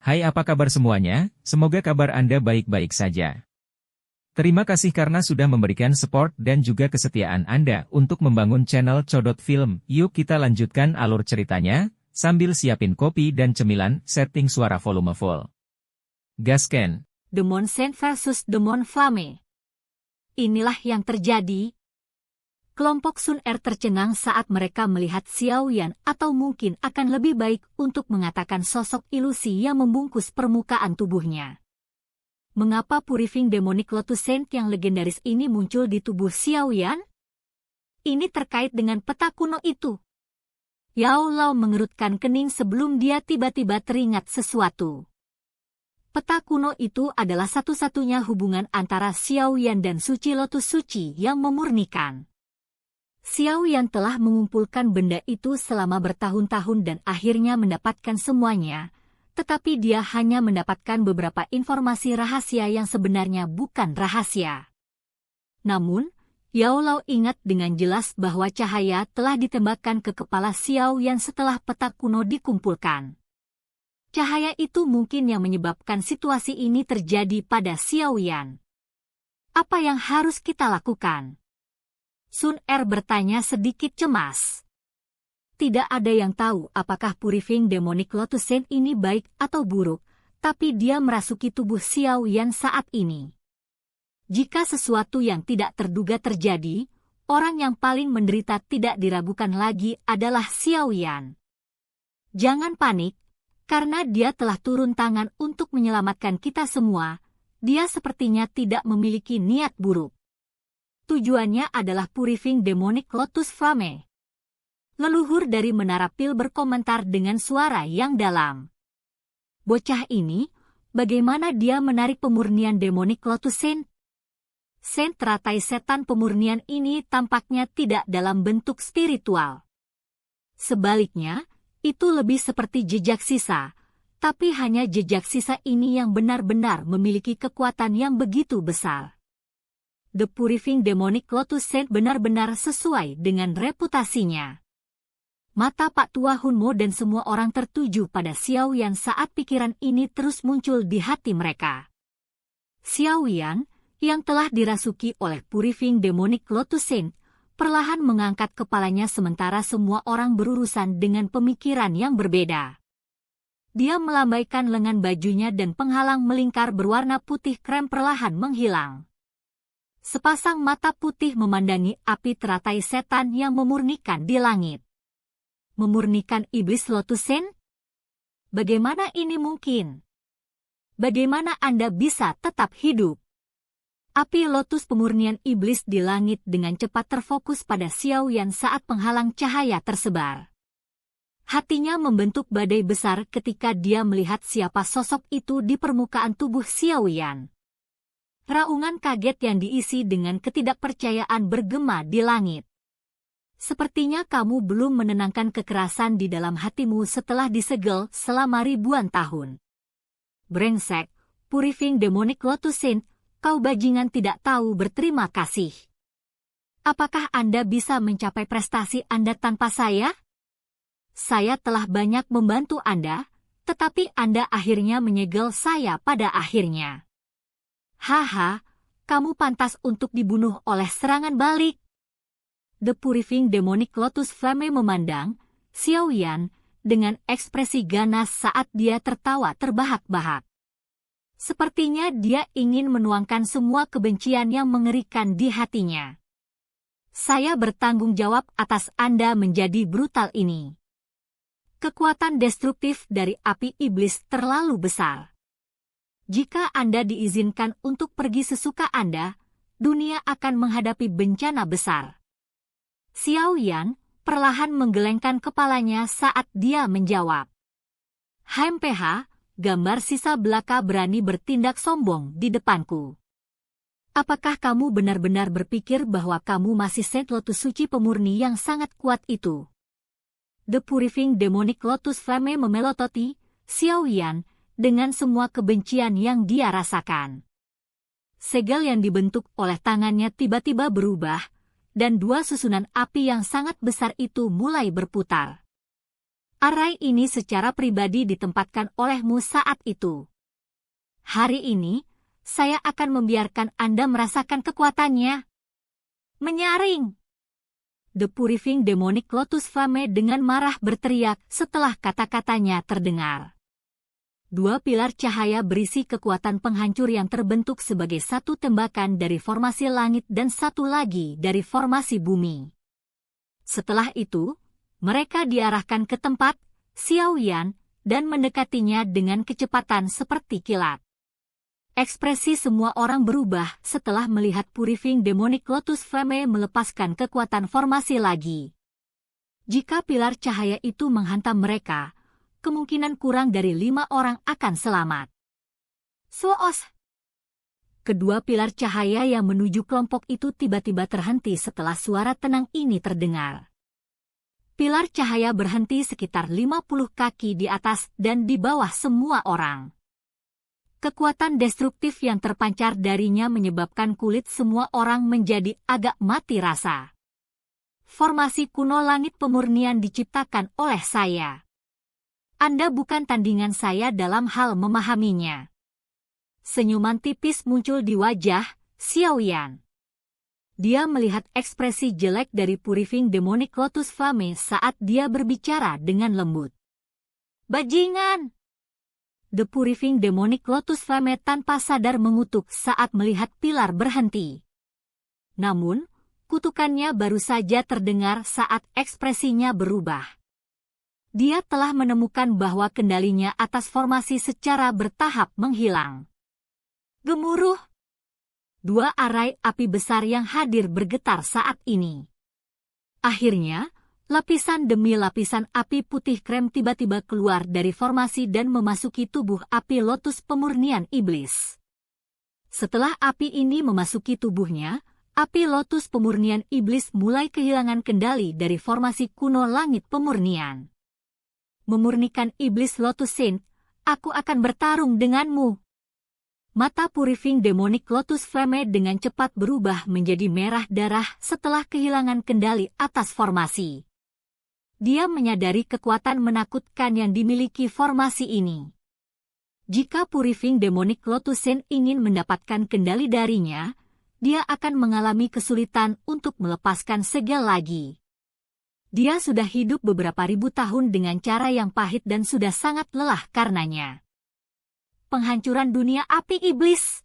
Hai, apa kabar semuanya? Semoga kabar Anda baik-baik saja. Terima kasih karena sudah memberikan support dan juga kesetiaan Anda untuk membangun channel Codot Film. Yuk kita lanjutkan alur ceritanya, sambil siapin kopi dan cemilan, setting suara volume full. Gasken. Demon Saint versus Demon Flame. Inilah yang terjadi. Kelompok Sun Er tercengang saat mereka melihat Xiao Yan, atau mungkin akan lebih baik untuk mengatakan sosok ilusi yang membungkus permukaan tubuhnya. Mengapa Purifying Demonic Lotus Saint yang legendaris ini muncul di tubuh Xiao Yan? Ini terkait dengan peta kuno itu. Yao Lao mengerutkan kening sebelum dia tiba-tiba teringat sesuatu. Peta kuno itu adalah satu-satunya hubungan antara Xiao Yan dan Suci Lotus Suci yang memurnikan. Xiao Yan telah mengumpulkan benda itu selama bertahun-tahun dan akhirnya mendapatkan semuanya, tetapi dia hanya mendapatkan beberapa informasi rahasia yang sebenarnya bukan rahasia. Namun, Yao Lao ingat dengan jelas bahwa cahaya telah ditembakkan ke kepala Xiao Yan setelah peta kuno dikumpulkan. Cahaya itu mungkin yang menyebabkan situasi ini terjadi pada Xiao Yan. Apa yang harus kita lakukan? Sun Er bertanya sedikit cemas. Tidak ada yang tahu apakah Purifying Demonic Lotus Saint ini baik atau buruk, tapi dia merasuki tubuh Xiao Yan saat ini. Jika sesuatu yang tidak terduga terjadi, orang yang paling menderita tidak diragukan lagi adalah Xiao Yan. Jangan panik, karena dia telah turun tangan untuk menyelamatkan kita semua. Dia sepertinya tidak memiliki niat buruk. Tujuannya adalah Purifying Demonic Lotus Flame. Leluhur dari Menara Pil berkomentar dengan suara yang dalam. Bocah ini, bagaimana dia menarik pemurnian Demonic Lotus Saint? Saint teratai setan pemurnian ini tampaknya tidak dalam bentuk spiritual. Sebaliknya, itu lebih seperti jejak sisa, tapi hanya jejak sisa ini yang benar-benar memiliki kekuatan yang begitu besar. The Purifying Demonic Lotus Saint benar-benar sesuai dengan reputasinya. Mata Pak Tua Hun Mo dan semua orang tertuju pada Xiao Yan saat pikiran ini terus muncul di hati mereka. Xiao Yan, yang telah dirasuki oleh Purifying Demonic Lotus Saint, perlahan mengangkat kepalanya sementara semua orang berurusan dengan pemikiran yang berbeda. Dia melambaikan lengan bajunya dan penghalang melingkar berwarna putih krem perlahan menghilang. Sepasang mata putih memandangi api teratai setan yang memurnikan di langit. Memurnikan iblis Lotus Saint? Bagaimana ini mungkin? Bagaimana Anda bisa tetap hidup? Api lotus pemurnian iblis di langit dengan cepat terfokus pada Xiao Yan saat penghalang cahaya tersebar. Hatinya membentuk badai besar ketika dia melihat siapa sosok itu di permukaan tubuh Xiao Yan. Raungan kaget yang diisi dengan ketidakpercayaan bergema di langit. Sepertinya kamu belum menenangkan kekerasan di dalam hatimu setelah disegel selama ribuan tahun. Brengsek, Purifying Demonic Lotus Saint, kau bajingan tidak tahu berterima kasih. Apakah Anda bisa mencapai prestasi Anda tanpa saya? Saya telah banyak membantu Anda, tetapi Anda akhirnya menyegel saya pada akhirnya. Haha, kamu pantas untuk dibunuh oleh serangan balik. The Purifying Demonic Lotus Flame memandang Xiao Yan dengan ekspresi ganas saat dia tertawa terbahak-bahak. Sepertinya dia ingin menuangkan semua kebencian yang mengerikan di hatinya. Saya bertanggung jawab atas Anda menjadi brutal ini. Kekuatan destruktif dari api iblis terlalu besar. Jika Anda diizinkan untuk pergi sesuka Anda, dunia akan menghadapi bencana besar. Xiao Yan perlahan menggelengkan kepalanya saat dia menjawab. HMPH, gambar sisa belaka berani bertindak sombong di depanku. Apakah kamu benar-benar berpikir bahwa kamu masih Saint Lotus Suci pemurni yang sangat kuat itu? The Purifying Demonic Lotus Flame memelototi Xiao Yan dengan semua kebencian yang dia rasakan. Segel yang dibentuk oleh tangannya tiba-tiba berubah, dan dua susunan api yang sangat besar itu mulai berputar. Arai ini secara pribadi ditempatkan olehmu saat itu. Hari ini, saya akan membiarkan Anda merasakan kekuatannya. Menyaring! The Purifying Demonic Lotus Flame dengan marah berteriak setelah kata-katanya terdengar. Dua pilar cahaya berisi kekuatan penghancur yang terbentuk sebagai satu tembakan dari formasi langit dan satu lagi dari formasi bumi. Setelah itu, mereka diarahkan ke tempat Xiao Yan dan mendekatinya dengan kecepatan seperti kilat. Ekspresi semua orang berubah setelah melihat Purifying Demonic Lotus Flame melepaskan kekuatan formasi lagi. Jika pilar cahaya itu menghantam mereka, kemungkinan kurang dari 5 orang akan selamat. Soos! Kedua pilar cahaya yang menuju kelompok itu tiba-tiba terhenti setelah suara tenang ini terdengar. Pilar cahaya berhenti sekitar 50 kaki di atas dan di bawah semua orang. Kekuatan destruktif yang terpancar darinya menyebabkan kulit semua orang menjadi agak mati rasa. Formasi kuno langit pemurnian diciptakan oleh saya. Anda bukan tandingan saya dalam hal memahaminya. Senyuman tipis muncul di wajah Xiao Yan. Dia melihat ekspresi jelek dari Purifying Demonic Lotus Flame saat dia berbicara dengan lembut. Bajingan! The Purifying Demonic Lotus Flame tanpa sadar mengutuk saat melihat pilar berhenti. Namun, kutukannya baru saja terdengar saat ekspresinya berubah. Dia telah menemukan bahwa kendalinya atas formasi secara bertahap menghilang. Gemuruh! Dua arai api besar yang hadir bergetar saat ini. Akhirnya, lapisan demi lapisan api putih krem tiba-tiba keluar dari formasi dan memasuki tubuh api lotus pemurnian iblis. Setelah api ini memasuki tubuhnya, api lotus pemurnian iblis mulai kehilangan kendali dari formasi kuno langit pemurnian. Memurnikan iblis Lotus Saint, aku akan bertarung denganmu. Mata Purifying Demonic Lotus Flame dengan cepat berubah menjadi merah darah setelah kehilangan kendali atas formasi. Dia menyadari kekuatan menakutkan yang dimiliki formasi ini. Jika Purifying Demonic Lotus Saint ingin mendapatkan kendali darinya, dia akan mengalami kesulitan untuk melepaskan segel lagi. Dia sudah hidup beberapa ribu tahun dengan cara yang pahit dan sudah sangat lelah karenanya. Penghancuran dunia api iblis.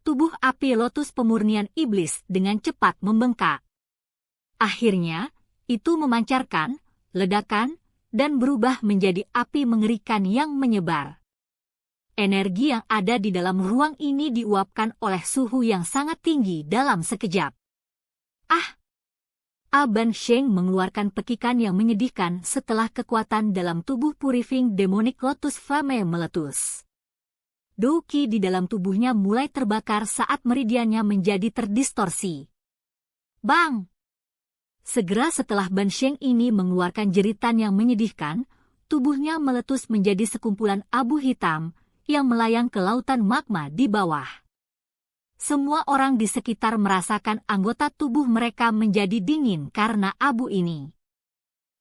Tubuh api lotus pemurnian iblis dengan cepat membengkak. Akhirnya, itu memancarkan, ledakan, dan berubah menjadi api mengerikan yang menyebar. Energi yang ada di dalam ruang ini diuapkan oleh suhu yang sangat tinggi dalam sekejap. Ban Sheng mengeluarkan pekikan yang menyedihkan setelah kekuatan dalam tubuh Purifying Demonic Lotus Flame meletus. Dou Qi di dalam tubuhnya mulai terbakar saat meridiannya menjadi terdistorsi. Bang! Segera setelah Ban Sheng ini mengeluarkan jeritan yang menyedihkan, tubuhnya meletus menjadi sekumpulan abu hitam yang melayang ke lautan magma di bawah. Semua orang di sekitar merasakan anggota tubuh mereka menjadi dingin karena abu ini.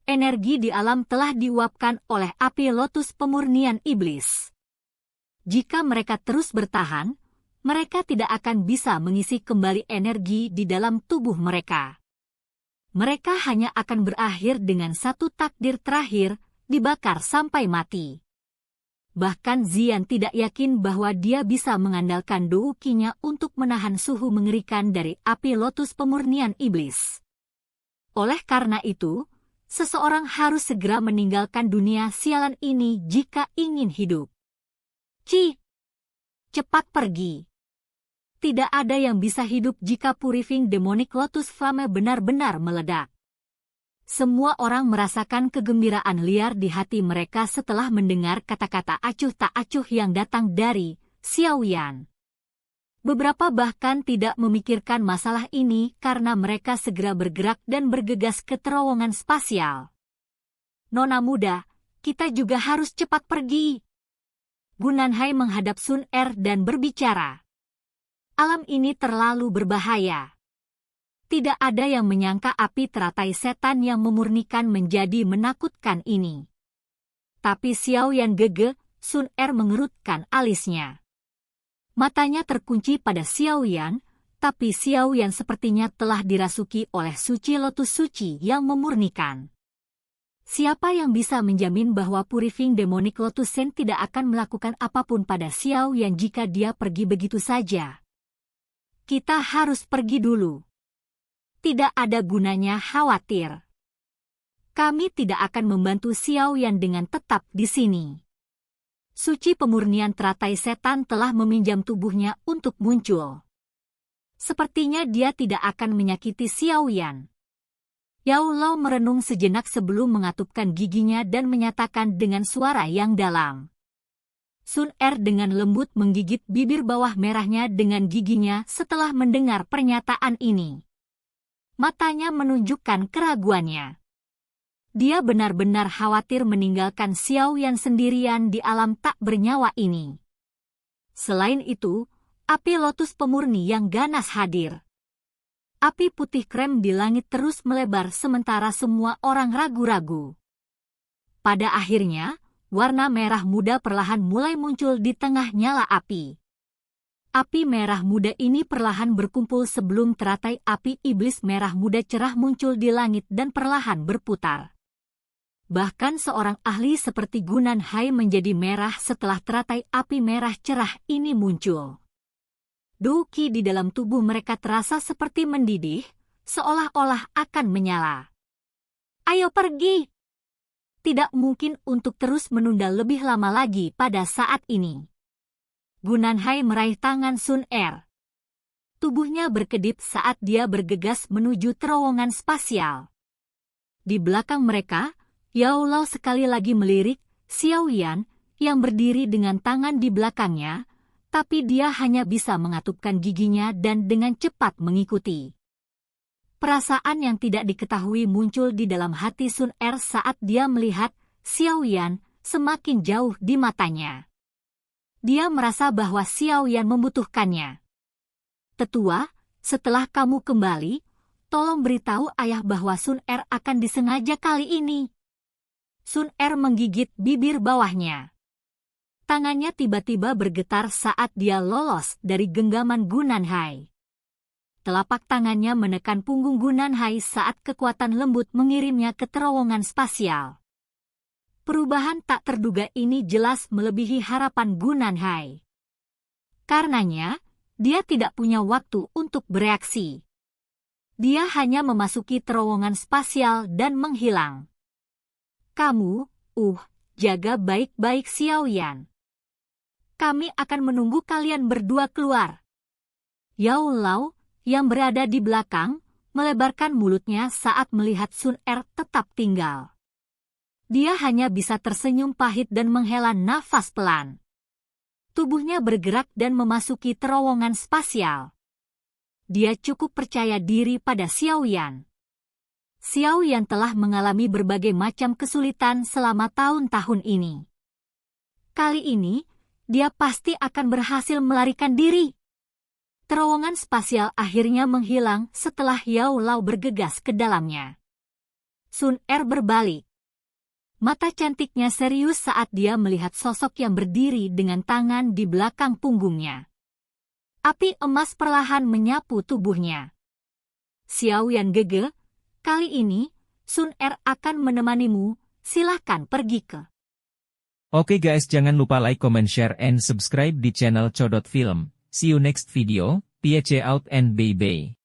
Energi di alam telah diuapkan oleh api lotus pemurnian iblis. Jika mereka terus bertahan, mereka tidak akan bisa mengisi kembali energi di dalam tubuh mereka. Mereka hanya akan berakhir dengan satu takdir terakhir, dibakar sampai mati. Bahkan Zian tidak yakin bahwa dia bisa mengandalkan Dou Qi-nya untuk menahan suhu mengerikan dari api lotus pemurnian iblis. Oleh karena itu, seseorang harus segera meninggalkan dunia sialan ini jika ingin hidup. Cepat pergi. Tidak ada yang bisa hidup jika Purifying Demonic Lotus Flame benar-benar meledak. Semua orang merasakan kegembiraan liar di hati mereka setelah mendengar kata-kata acuh tak acuh yang datang dari Xiao Yan. Beberapa bahkan tidak memikirkan masalah ini karena mereka segera bergerak dan bergegas ke terowongan spasial. Nona muda, kita juga harus cepat pergi. Gunanhai menghadap Sun Er dan berbicara. Alam ini terlalu berbahaya. Tidak ada yang menyangka api teratai setan yang memurnikan menjadi menakutkan ini. Tapi Xiao Yan gege, Sun Er mengerutkan alisnya. Matanya terkunci pada Xiao Yan, tapi Xiao Yan sepertinya telah dirasuki oleh suci lotus suci yang memurnikan. Siapa yang bisa menjamin bahwa Purifying Demonic Lotus Sen tidak akan melakukan apapun pada Xiao Yan jika dia pergi begitu saja? Kita harus pergi dulu. Tidak ada gunanya khawatir. Kami tidak akan membantu Xiao Yan dengan tetap di sini. Suci pemurnian teratai setan telah meminjam tubuhnya untuk muncul. Sepertinya dia tidak akan menyakiti Xiao Yan. Yao Lao merenung sejenak sebelum mengatupkan giginya dan menyatakan dengan suara yang dalam. Sun Er dengan lembut menggigit bibir bawah merahnya dengan giginya setelah mendengar pernyataan ini. Matanya menunjukkan keraguannya. Dia benar-benar khawatir meninggalkan Xiao Yan sendirian di alam tak bernyawa ini. Selain itu, api lotus pemurni yang ganas hadir. Api putih krem di langit terus melebar sementara semua orang ragu-ragu. Pada akhirnya, warna merah muda perlahan mulai muncul di tengah nyala api. Api merah muda ini perlahan berkumpul sebelum teratai api iblis merah muda cerah muncul di langit dan perlahan berputar. Bahkan seorang ahli seperti Gunan Hai menjadi merah setelah teratai api merah cerah ini muncul. Qi di dalam tubuh mereka terasa seperti mendidih, seolah-olah akan menyala. Ayo pergi! Tidak mungkin untuk terus menunda lebih lama lagi pada saat ini. Gunan Hai meraih tangan Sun Er. Tubuhnya berkedip saat dia bergegas menuju terowongan spasial. Di belakang mereka, Yao Lao sekali lagi melirik Xiao Yan yang berdiri dengan tangan di belakangnya, tapi dia hanya bisa mengatupkan giginya dan dengan cepat mengikuti. Perasaan yang tidak diketahui muncul di dalam hati Sun Er saat dia melihat Xiao Yan semakin jauh di matanya. Dia merasa bahwa Xiao Yan membutuhkannya. Tetua, setelah kamu kembali, tolong beritahu ayah bahwa Sun Er akan disengaja kali ini. Sun Er menggigit bibir bawahnya. Tangannya tiba-tiba bergetar saat dia lolos dari genggaman Gunan Hai. Telapak tangannya menekan punggung Gunan Hai saat kekuatan lembut mengirimnya ke terowongan spasial. Perubahan tak terduga ini jelas melebihi harapan Gunan Hai. Karenanya, dia tidak punya waktu untuk bereaksi. Dia hanya memasuki terowongan spasial dan menghilang. Kamu, jaga baik-baik Xiao Yan. Kami akan menunggu kalian berdua keluar. Yao Lao, yang berada di belakang, melebarkan mulutnya saat melihat Sun Er tetap tinggal. Dia hanya bisa tersenyum pahit dan menghela nafas pelan. Tubuhnya bergerak dan memasuki terowongan spasial. Dia cukup percaya diri pada Xiao Yan. Xiao Yan telah mengalami berbagai macam kesulitan selama tahun-tahun ini. Kali ini, dia pasti akan berhasil melarikan diri. Terowongan spasial akhirnya menghilang setelah Yao Lao bergegas ke dalamnya. Sun Er berbalik. Mata cantiknya serius saat dia melihat sosok yang berdiri dengan tangan di belakang punggungnya. Api emas perlahan menyapu tubuhnya. Xiao Yan gege, kali ini, Sun Er akan menemanimu, silahkan pergi ke. Oke guys, jangan lupa like, comment, share, and subscribe di channel Codot Film. See you next video, peace out and bye-bye.